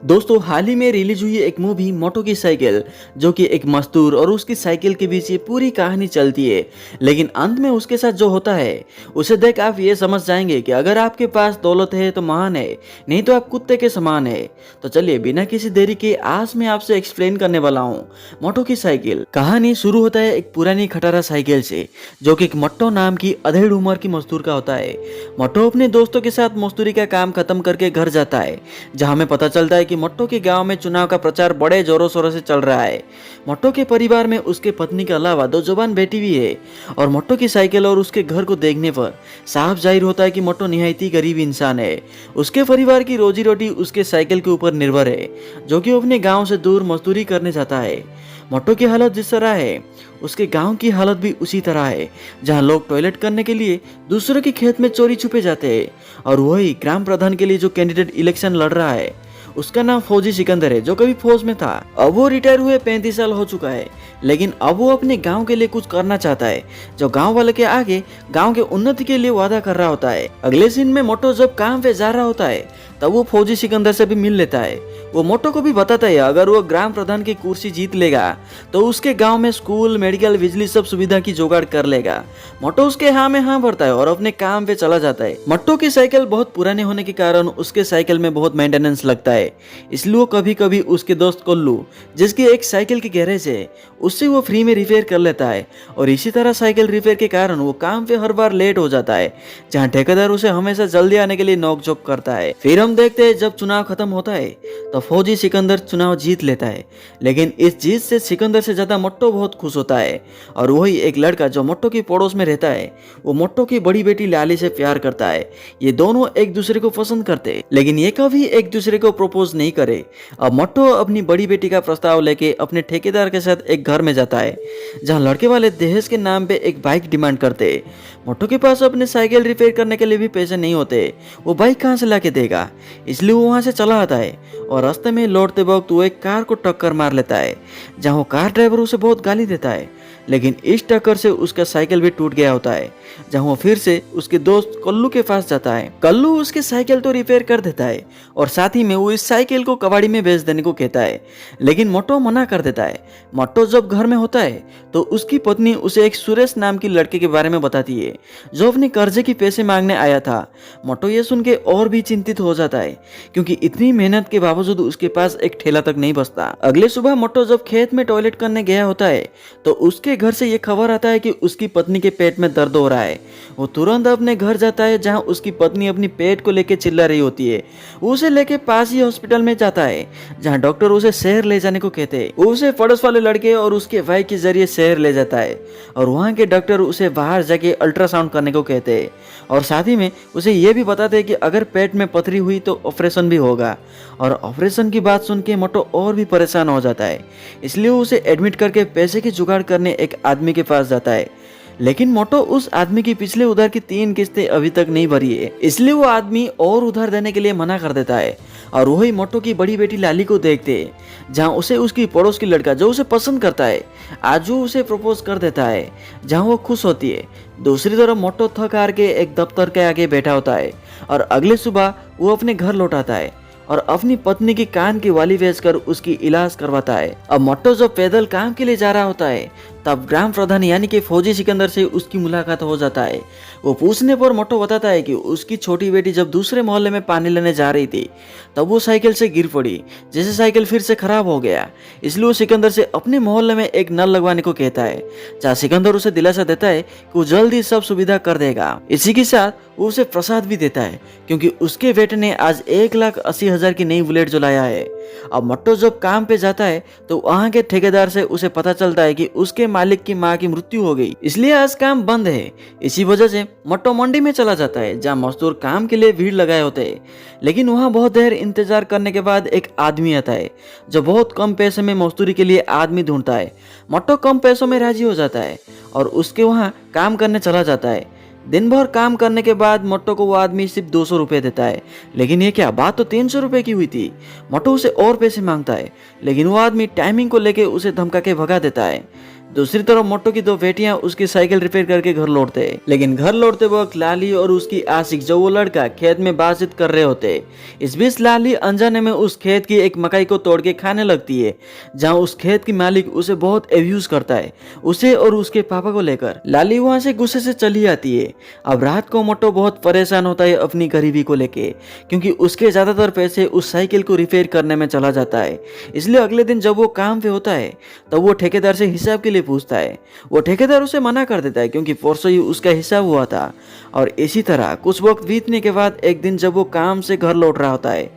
दोस्तों हाल ही में रिलीज हुई एक मूवी मोटो की साइकिल, जो कि एक मजदूर और उसकी साइकिल के बीच ये पूरी कहानी चलती है। लेकिन अंत में उसके साथ जो होता है उसे देख आप ये समझ जाएंगे कि अगर आपके पास दौलत है तो महान है, नहीं तो आप कुत्ते के समान है। तो चलिए बिना किसी देरी के आज मैं आपसे एक्सप्लेन करने वाला हूँ मोटो की साइकिल। कहानी शुरू होता है एक पुरानी खटारा साइकिल से, जो कि एक मट्टो नाम की अधेड़ उम्र की मजदूर का होता है। मट्टो अपने दोस्तों के साथ मजदूरी का काम खत्म करके घर जाता है, जहाँ हमें पता चलता है कि मट्टो के गांव में चुनाव का प्रचार बड़े जोरों शोरों से चल रहा है। मट्टो के परिवार में उसके पत्नी के अलावा दो जवान बेटी भी है, और मट्टो की साइकिल और उसके घर को देखने पर साफ जाहिर होता है कि मट्टो निहायत ही गरीब इंसान है। उसके परिवार की रोजी रोटी उसके साइकिल के ऊपर निर्भर है, जो कि अपने गांव से दूर मजदूरी करने जाता है। मट्टो की हालत जिस तरह है उसके गांव की हालत भी उसी तरह है, जहां लोग टॉयलेट करने के लिए दूसरों के खेत में चोरी छुपे जाते हैं। और वही ग्राम प्रधान के लिए जो कैंडिडेट इलेक्शन लड़ रहा है उसका नाम फौजी सिकंदर है, जो कभी फौज में था। अब वो रिटायर हुए 35 साल हो चुका है, लेकिन अब वो अपने गांव के लिए कुछ करना चाहता है, जो गांव वाले के आगे गांव के उन्नति के लिए वादा कर रहा होता है। अगले सीन में मोटो जब काम पे जा रहा होता है तब वो फौजी सिकंदर से भी मिल लेता है। वो मोटो को भी बताता है अगर वो ग्राम प्रधान की कुर्सी जीत लेगा तो उसके गांव में स्कूल, मेडिकल, बिजली सब सुविधा की जुगाड़ कर लेगा। मोटो उसके हाँ में हाँ भरता है और अपने काम पे चला जाता है। मोटो की साइकिल बहुत पुराने होने के कारण उसके साइकिल में बहुत मेंटेनेंस लगता है, इसलिए वो कभी कभी उसके दोस्त कोल्लू, जिसकी एक साइकिल की गैरेज है, उससे वो फ्री में रिपेयर कर लेता है। और इसी तरह साइकिल रिपेयर के कारण वो काम पे हर बार लेट हो जाता है, जहाँ ठेकेदार उसे हमेशा जल्दी आने के लिए नोक-झोंक करता है। फिर हम देखते हैं जब चुनाव खत्म होता है तो फौजी सिकंदर चुनाव जीत लेता है, लेकिन इस जीत से सिकंदर से ज्यादा मोट्टो बहुत खुश होता है। और वही एक लड़का जो मोट्टो की पड़ोस में रहता है, वो मोट्टो की बड़ी बेटी लाली से प्यार करता है। ये दोनों एक दूसरे को पसंद करते, लेकिन ये कभी एक दूसरे को प्रपोज नहीं करे। अब मोट्टो अपनी बड़ी बेटी का प्रस्ताव लेके अपने ठेकेदार के साथ एक घर में जाता है, जहाँ लड़के वाले दहेज के नाम पे एक बाइक डिमांड करते। मोट्टो के पास अपने साइकिल रिपेयर करने के लिए भी पैसे नहीं होते, वो बाइक कहाँ से लाके देगा, इसलिए वो वहां से चला आता है। और रास्ते में लौटते वक्त वो एक कार को टक्कर मार लेता है, जहाँ वो कार ड्राइवर उसे बहुत गाली देता है। लेकिन इस टक्कर से उसका साइकिल भी टूट गया होता है, जहाँ वो फिर से उसके दोस्त कल्लू के पास जाता है। कल्लू उसके साइकिल तो रिपेयर कर देता है और साथ ही में वो इस साइकिल को कबाड़ी में बेच देने को कहता है, लेकिन मोट्टो मना कर देता है। मोट्टो जब घर में होता है तो उसकी पत्नी उसे एक सुरेश नाम की लड़के के बारे में बताती है, जो अपने कर्जे की पैसे मांगने आया था। मोट्टो ये सुन के और भी चिंतित हो जाता है, क्योंकि इतनी मेहनत के बावजूद उसके पास एक ठेला तक नहीं बचता। अगले सुबह मोट्टो जब खेत में टॉयलेट करने गया होता है तो उसके घर से ये खबर आता है कि उसकी पत्नी के पेट में दर्द हो रहा है। वो तुरंत अपने घर जाता है, जहां उसकी पत्नी अपनी पेट को लेके चिल्ला रही होती है। वो उसे लेके पास ही हॉस्पिटल में जाता है, जहां डॉक्टर उसे शहर ले जाने को कहते हैं। वो उसे पड़ोस वाले लड़के और उसके भाई के जरिए शहर ले जाता है, और वहाँ के डॉक्टर उसे बाहर जाके अल्ट्रासाउंड करने को कहते हैं, और साथ ही में उसे ये भी बताते हैं कि अगर पेट में पथरी हुई तो ऑपरेशन भी होगा। और ऑपरेशन की बात सुन के मोट्टो और भी परेशान हो जाता है, इसलिए वो उसे एडमिट करके पैसे की जुगाड़ करने एक आदमी के पास जाता है। लेकिन मोट्टो उस आदमी की पिछले उधार की 3 किस्तें अभी तक नहीं भरी है, इसलिए वो आदमी और उधार देने के लिए मना कर देता है। और वही मोट्टो की बड़ी बेटी लाली को देखते हैं, जहाँ उसे उसकी पड़ोस की लड़का जो उसे पसंद करता है आज वो उसे प्रपोज कर देता है, जहाँ वो खुश होती है। दूसरी तरफ मोट्टो थक हार के एक दफ्तर के आगे बैठा होता है, और अगले सुबह वो अपने घर लौट आता है और अपनी पत्नी की कान की वाली बेचकर उसकी इलाज करवाता है। अब मोट्टो जब पैदल काम के लिए जा रहा होता है तब ग्राम प्रधान यानी कि फौजी सिकंदर से उसकी मुलाकात हो जाता है। वो पूछने पर मोट्टो बताता है कि उसकी छोटी बेटी जब दूसरे मोहल्ले में पानी लेने जा रही थी तब वो साइकिल से गिर पड़ी, जैसे साइकिल फिर से खराब हो गया। इसलिए वो सिकंदर से अपने मोहल्ले में एक नल लगवाने को कहता है, जहाँ सिकंदर उसे दिलासा देता है कि वो जल्द ही सब सुविधा कर देगा। इसी के साथ वो उसे प्रसाद भी देता है, क्योंकि उसके बेटे ने आज 1,80,000 की नई बुलेट जो लाया है। अब मोट्टो जब काम पे जाता है तो वहाँ के ठेकेदार से उसे पता चलता है कि उसके मालिक की माँ की मृत्यु हो गई, इसलिए आज काम बंद है। इसी वजह से मोट्टो मंडी में चला जाता है, जहाँ मजदूर काम के लिए भीड़ लगाए होते हैं। लेकिन वहाँ बहुत देर इंतजार करने के बाद एक आदमी आता है, जो बहुत कम पैसे में मजदूरी के लिए आदमी ढूंढता है। मोट्टो कम पैसों में राजी हो जाता है और उसके वहाँ काम करने चला जाता है। दिन भर काम करने के बाद मोट्टो को वो आदमी सिर्फ 200 रुपये देता है, लेकिन ये क्या, बात तो 300 रुपये की हुई थी। मोट्टो उसे और पैसे मांगता है, लेकिन वो आदमी टाइमिंग को लेके उसे धमका के भगा देता है। दूसरी तरफ मोटो की दो बेटियां उसकी साइकिल रिपेयर करके घर लौटते, लेकिन घर लौटते वक्त लाली और उसकी आशिक जो वो लड़का खेत में बातचीत कर रहे होते। इस बीच लाली अनजाने में उस खेत की एक मकई को तोड़ के खाने लगती है, जहाँ उस खेत की मालिक उसे बहुत एब्यूज करता है, उसे और उसके पापा को लेकर। लाली वहां से गुस्से से चली आती है। अब रात को मोटो बहुत परेशान होता है अपनी गरीबी को लेके, क्योंकि उसके ज्यादातर पैसे उस साइकिल को रिपेयर करने में चला जाता है। इसलिए अगले दिन जब वो काम पे होता है तब वो ठेकेदार से हिसाब के लिए पूछता है। वो ठेकेदार उसे मना कर देता है, क्योंकि परसों ही उसका हिसाब हुआ था। और इसी तरह कुछ वक्त बीतने के बाद एक दिन जब वो काम से घर लौट रहा होता है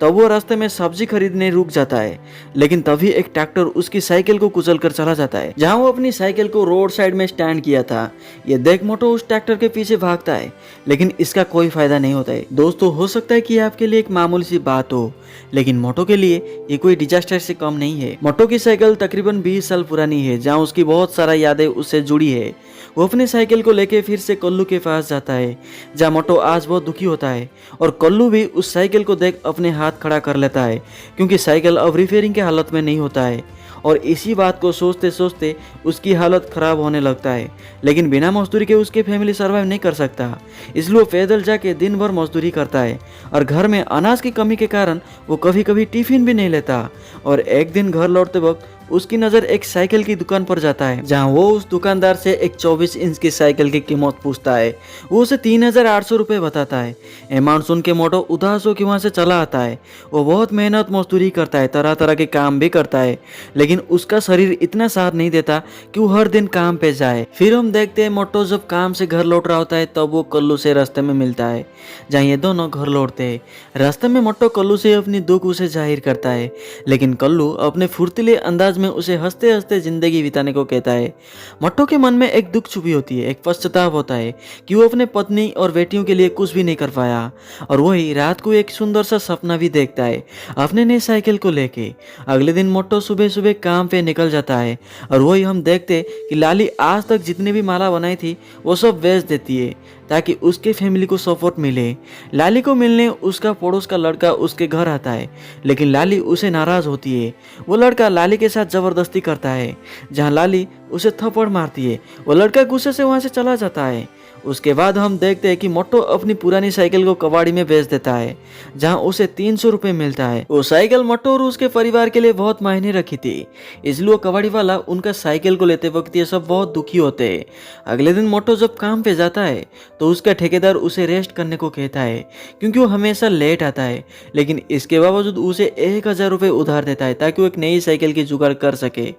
तब वो रास्ते में सब्जी खरीदने रुक जाता है, लेकिन तभी एक ट्रैक्टर उसकी साइकिल को कुचल कर चला जाता है, जहां वो अपनी साइकिल को रोड साइड में स्टैंड किया था। ये देख मोटो उस ट्रैक्टर के पीछे भागता है, लेकिन इसका कोई फायदा नहीं होता है। दोस्तों, हो सकता है कि आपके लिए एक मामूली सी बात हो, लेकिन मोटो के लिए ये कोई डिजास्टर से कम नहीं है। मोटो की साइकिल तकरीबन 20 साल पुरानी है, जहाँ उसकी बहुत सारा यादें उससे जुड़ी है। वो अपनी साइकिल को लेके फिर से कल्लू के पास जाता है, जहाँ मोटो आज बहुत दुखी होता है, और कल्लू भी उस साइकिल को देख अपने हाथ खड़ा कर लेता है, क्योंकि साइकिल अब रिपेयरिंग के हालत में नहीं होता है। और इसी बात को सोचते सोचते उसकी हालत खराब होने लगता है, लेकिन बिना मजदूरी के उसकी फैमिली सर्वाइव नहीं कर सकता। इसलिए वो पैदल जाके दिन भर मजदूरी करता है, और घर में अनाज की कमी के कारण वो कभी कभी टिफिन भी नहीं लेता। और एक दिन घर लौटते वक्त उसकी नज़र एक साइकिल की दुकान पर जाता है, जहां वो उस दुकानदार से एक 24 इंच की साइकिल की कीमत पूछता है। वो उसे 3800 रुपये बताता है। अमाउंट सुन के मोटो उदास होकर वहां से चला आता है। वो बहुत मेहनत मजदूरी करता है, तरह तरह के काम भी करता है, लेकिन उसका शरीर इतना साथ नहीं देता कि वो हर दिन काम पे जाए। फिर हम देखते हैं मोटो जब काम से घर लौट रहा होता है तब वो कल्लू से रास्ते में मिलता है, जहाँ ये दोनों घर लौटते हैं। रास्ते में मोटो कल्लू से अपनी दुख उसे जाहिर करता है, लेकिन कल्लू अपने फुर्तीले अंदाज में उसे हंसते हंसते जिंदगी बिताने को कहता है। मोटो के मन में एक दुख छुपी होती है, एक पश्चाताप होता है कि वो अपने पत्नी और बेटियों के लिए कुछ भी नहीं कर पाया। और वही रात को एक सुंदर सा सपना भी देखता है अपने नई साइकिल को लेके। अगले दिन मोटो सुबह सुबह काम पे निकल जाता है, और वही हम देखते कि लाली आज तक जितनी भी माला बनाई थी वो सब बेच देती है, ताकि उसके फैमिली को सपोर्ट मिले। लाली को मिलने उसका पड़ोस का लड़का उसके घर आता है, लेकिन लाली उसे नाराज होती है। वो लड़का लाली के साथ जबरदस्ती करता है, जहां लाली उसे थप्पड़ मारती है। वो लड़का गुस्से से वहां से चला जाता है। उसके बाद हम देखते हैं कि मोटो अपनी पुरानी साइकिल को कबाड़ी में बेच देता है, जहां उसे 300 रुपये मिलता है। वो साइकिल मोटो और उसके परिवार के लिए बहुत मायने रखी थी, इसलिए वो कबाड़ी वाला उनका साइकिल को लेते वक्त ये सब बहुत दुखी होते हैं। अगले दिन मोटो जब काम पे जाता है तो उसका ठेकेदार उसे रेस्ट करने को कहता है, क्योंकि वो हमेशा लेट आता है, लेकिन इसके बावजूद उसे 1000 रुपये उधार देता है ताकि वो एक नई साइकिल की जुगाड़ कर सके।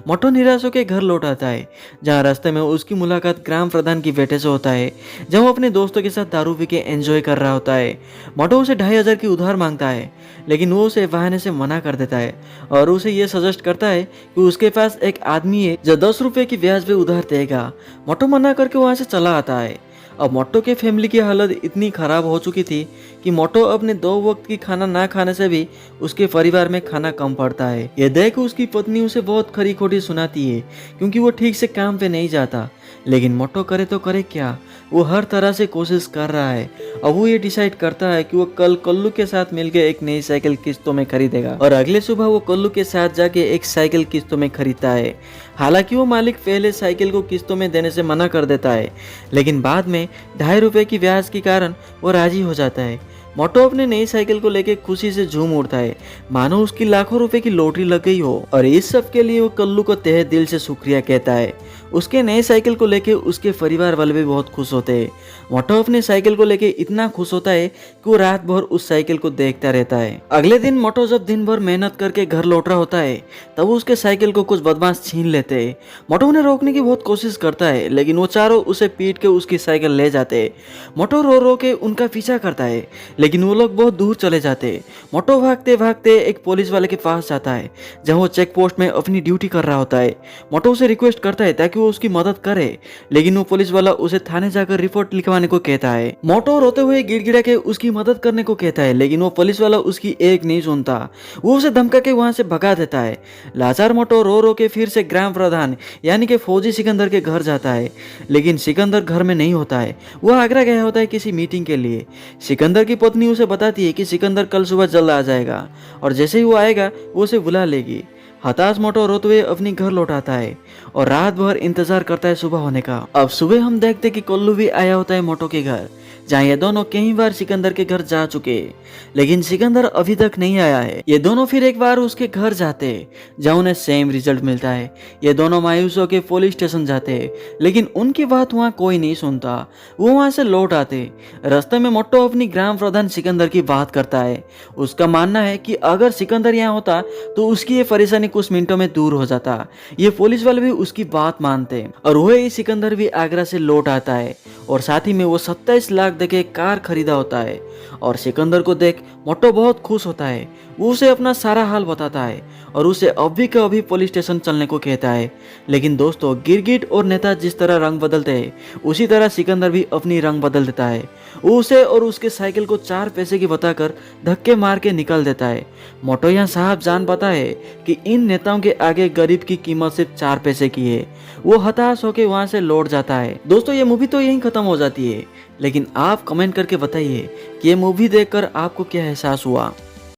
मोटो निराश होकर घर लौट आता है, जहाँ रास्ते में उसकी मुलाकात ग्राम प्रधान की बेटे से होता है, जब वो अपने दोस्तों के साथ दारू पी के एंजॉय कर रहा होता है। मोटो उसे 2500 की उधार मांगता है, लेकिन वो उसे बहाने से मना कर देता है, और उसे ये सजेस्ट करता है कि उसके पास एक आदमी है जो 10 रुपये की ब्याज पे उधार देगा। मोटो मना करके वहां से चला आता है। अब मोटो के फैमिली की हालत इतनी खराब हो चुकी थी कि मोटो अपने 2 वक्त की खाना ना खाने से भी उसके परिवार में खाना कम पड़ता है। यह देख उसकी पत्नी उसे बहुत खरी खोटी सुनाती है, क्योंकि वो ठीक से काम पे नहीं जाता। लेकिन मोटो करे तो करे क्या, वो हर तरह से कोशिश कर रहा है। अब वो ये डिसाइड करता है कि वो कल कल्लू के साथ मिलकर एक नई साइकिल किस्तों में खरीदेगा, और अगले सुबह वो कल्लू के साथ जाके एक साइकिल किस्तों में खरीदता है। हालांकि वो मालिक पहले साइकिल को किस्तों में देने से मना कर देता है, लेकिन बाद में 2.5 रुपये की ब्याज के कारण वो राजी हो जाता है। मोटो अपने नई साइकिल को लेके खुशी से झूम उठता है, मानो उसकी लाखों रुपए की लॉटरी लग गई हो। और इस सब के लिए वो कल्लू को तहे दिल से शुक्रिया कहता है। उसके नए साइकिल को लेके उसके परिवार वाले भी बहुत खुश होते हैं। मोटो अपने साइकिल को लेके इतना खुश होता है कि वो रात भर उस साइकिल को देखता रहता है। अगले दिन मोटो जब दिन भर मेहनत करके घर लौट रहा होता है तब उसके साइकिल को कुछ बदमाश छीन लेते हैं। मोटो उन्हें रोकने की बहुत कोशिश करता है, लेकिन वो चारों उसे पीट के उसकी साइकिल ले जाते हैं। मोटो रो रो के उनका पीछा करता है, लेकिन वो लोग बहुत दूर चले जाते। मोटो भागते भागते एक पुलिस वाले के पास जाता है, जहां वो चेक पोस्ट में अपनी ड्यूटी कर रहा होता है। मोटो उसे रिक्वेस्ट करता है ताकि वो उसकी मदद करे, लेकिन वो पुलिस वाला उसे थाने जाकर रिपोर्ट लिखवाने को कहता है। मोटो रोते हुए गिड़गिड़ा के उसकी मदद करने को कहता है, लेकिन वो पुलिस वाला उसकी एक नहीं सुनता। वो उसे धमका के वहां से भगा देता है। लाचार मोटो रो रो के फिर से ग्राम प्रधान यानी कि फौजी सिकंदर के घर जाता है, लेकिन सिकंदर घर में नहीं होता है। वो आगरा गया होता है किसी मीटिंग के लिए। सिकंदर की पत्नी उसे बताती है कि सिकंदर कल सुबह जल्द आ जाएगा, और जैसे ही वो आएगा वो उसे बुला लेगी। हताश मोटो रोते हुए अपनी घर लौट आता है और रात भर इंतजार करता है सुबह होने का। अब सुबह हम देखते कि कोल्लू भी आया होता है मोटो के घर, जहाँ ये दोनों कई बार सिकंदर के घर जा चुके, लेकिन सिकंदर अभी तक नहीं आया है। ये दोनों फिर एक बार उसके घर जाते, जहाँ उन्हें सेम रिजल्ट मिलता है। ये दोनों मायूस होकर पुलिस स्टेशन जाते, लेकिन उनकी बात वहाँ कोई नहीं सुनता। वो वहाँ से लौट आते। रास्ते में मोटो अपनी ग्राम प्रधान सिकंदर की बात करता है। उसका मानना है कि अगर सिकंदर यहाँ होता तो उसकी ये परेशानी कुछ मिनटों में दूर हो जाता। ये पुलिस वाले भी उसकी बात मानते और वही सिकंदर भी आगरा से लौट आता है और साथ ही में वो 27 लाख देके कार खरीदा होता है। और सिकंदर को देख मोटो बहुत खुश होता है। वो उसे अपना सारा हाल बताता है और उसे अभी के अभी पुलिस स्टेशन चलने को कहता है। लेकिन दोस्तों, गिरगिट और नेता जिस तरह रंग बदलते हैं उसी तरह सिकंदर भी अपनी रंग बदल देता है। वो उसे और उसके साइकिल को 4 पैसे की बताकर धक्के मार के निकल देता है। मोटो यहाँ साहब जान पाता है कि इन नेताओं के आगे गरीब की कीमत सिर्फ 4 पैसे की है। वो हताश होकर वहां से लौट जाता है। दोस्तों, ये मूवी तो यहीं खत्म हो जाती है, लेकिन आप कमेंट करके बताइए कि ये मूवी देखकर आपको क्या एहसास हुआ।